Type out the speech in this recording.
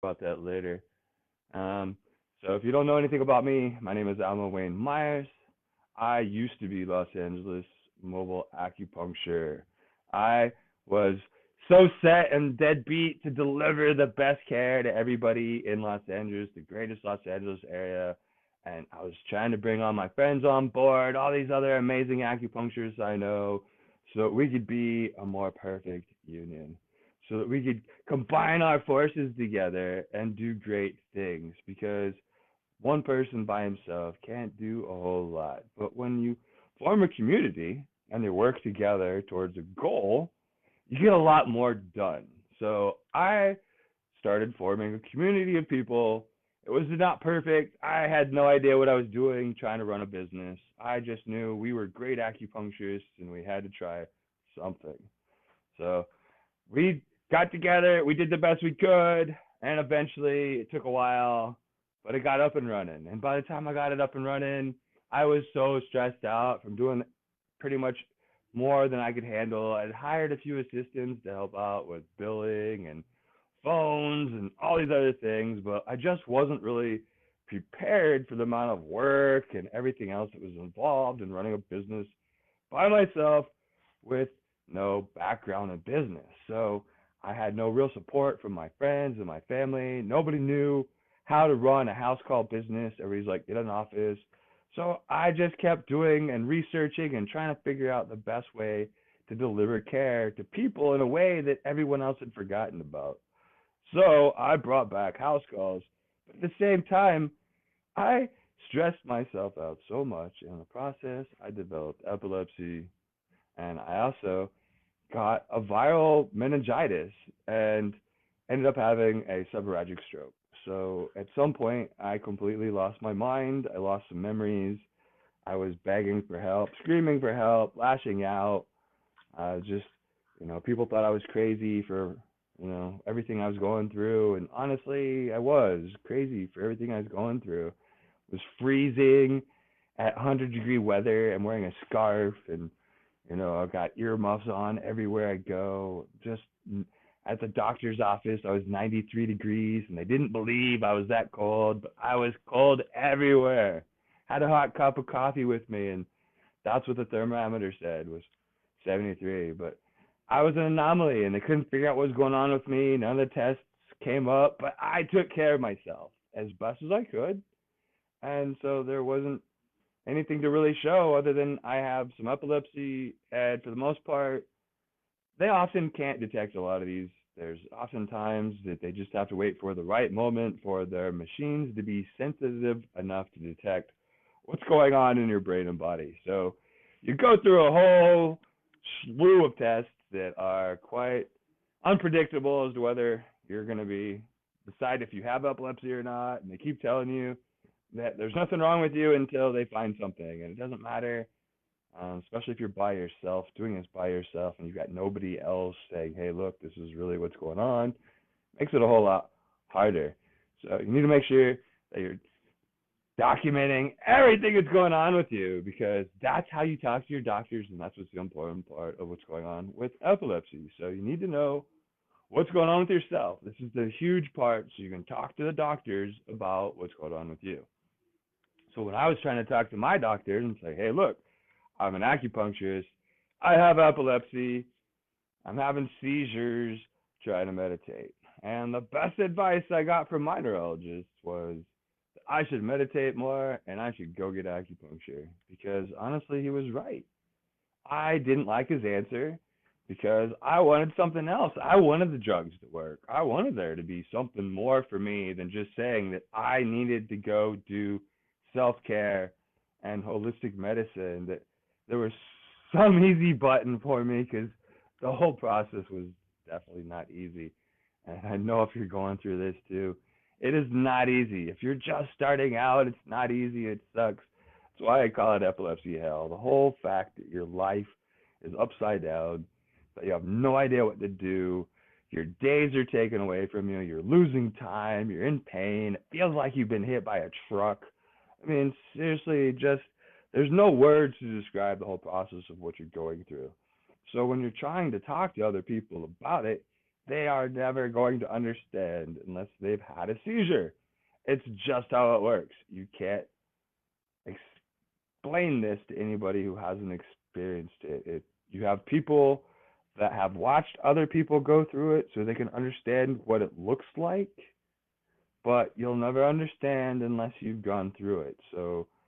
about that later. Um, so if you don't know anything about me, my name is Alma Wayne Myers. I used to be Los Angeles mobile acupuncture. I was so set and deadbeat to deliver the best care to everybody in Los Angeles, the greatest Los Angeles area. And I was trying to bring all my friends on board, all these other amazing acupuncturists I know, so that we could be a more perfect union, so that we could combine our forces together and do great things. Because one person by himself can't do a whole lot. But when you form a community and they work together towards a goal, you get a lot more done. So I started forming a community of people. It was not perfect. I had no idea what I was doing trying to run a business. I just knew we were great acupuncturists and we had to try something. So we got together, we did the best we could, and eventually it took a while, but it got up and running. And by the time I got it up and running, I was so stressed out from doing pretty much more than I could handle. I'd hired a few assistants to help out with billing and phones and all these other things, but I just wasn't really prepared for the amount of work and everything else that was involved in running a business by myself with no background in business. So I had no real support from my friends and my family. Nobody knew how to run a house call business. Everybody's like, get an office. So I just kept doing and researching and trying to figure out the best way to deliver care to people in a way that everyone else had forgotten about. So I brought back house calls, but at the same time, I stressed myself out so much. In the process, I developed epilepsy, and I also got a viral meningitis and ended up having a subarachnoid stroke. So at some point, I completely lost my mind. I lost some memories. I was begging for help, screaming for help, lashing out. Just, people thought I was crazy for, everything I was going through. And honestly, I was crazy for everything I was going through. It was freezing at 100-degree weather. I'm wearing a scarf and I've got earmuffs on everywhere I go. Just at the doctor's office, I was 93 degrees, and they didn't believe I was that cold, but I was cold everywhere. Had a hot cup of coffee with me, and that's what the thermometer said was 73. But I was an anomaly, and they couldn't figure out what was going on with me. None of the tests came up, but I took care of myself as best as I could, and so there wasn't anything to really show other than I have some epilepsy, and for the most part, they often can't detect a lot of these. There's often times that they just have to wait for the right moment for their machines to be sensitive enough to detect what's going on in your brain and body. So you go through a whole slew of tests that are quite unpredictable as to whether you're going to decide if you have epilepsy or not, and they keep telling you that there's nothing wrong with you until they find something, and it doesn't matter, especially if you're by yourself, doing this by yourself, and you've got nobody else saying, hey, look, this is really what's going on, makes it a whole lot harder. So you need to make sure that you're documenting everything that's going on with you, because that's how you talk to your doctors, and that's what's the important part of what's going on with epilepsy. So you need to know what's going on with yourself. This is the huge part, so you can talk to the doctors about what's going on with you. So when I was trying to talk to my doctors and say, hey, look, I'm an acupuncturist, I have epilepsy, I'm having seizures, try to meditate. And the best advice I got from my neurologist was that I should meditate more and I should go get acupuncture, because honestly, he was right. I didn't like his answer because I wanted something else. I wanted the drugs to work. I wanted there to be something more for me than just saying that I needed to go do self care and holistic medicine. That there was some easy button for me, because the whole process was definitely not easy. And I know if you're going through this too, it is not easy. If you're just starting out, it's not easy. It sucks. That's why I call it epilepsy hell. The whole fact that your life is upside down, that you have no idea what to do, your days are taken away from you, you're losing time, you're in pain, it feels like you've been hit by a truck. I mean, seriously, just there's no words to describe the whole process of what you're going through. So when you're trying to talk to other people about it, they are never going to understand unless they've had a seizure. It's just how it works. You can't explain this to anybody who hasn't experienced it. You have people that have watched other people go through it so they can understand what it looks like, but you'll never understand unless you've gone through it. So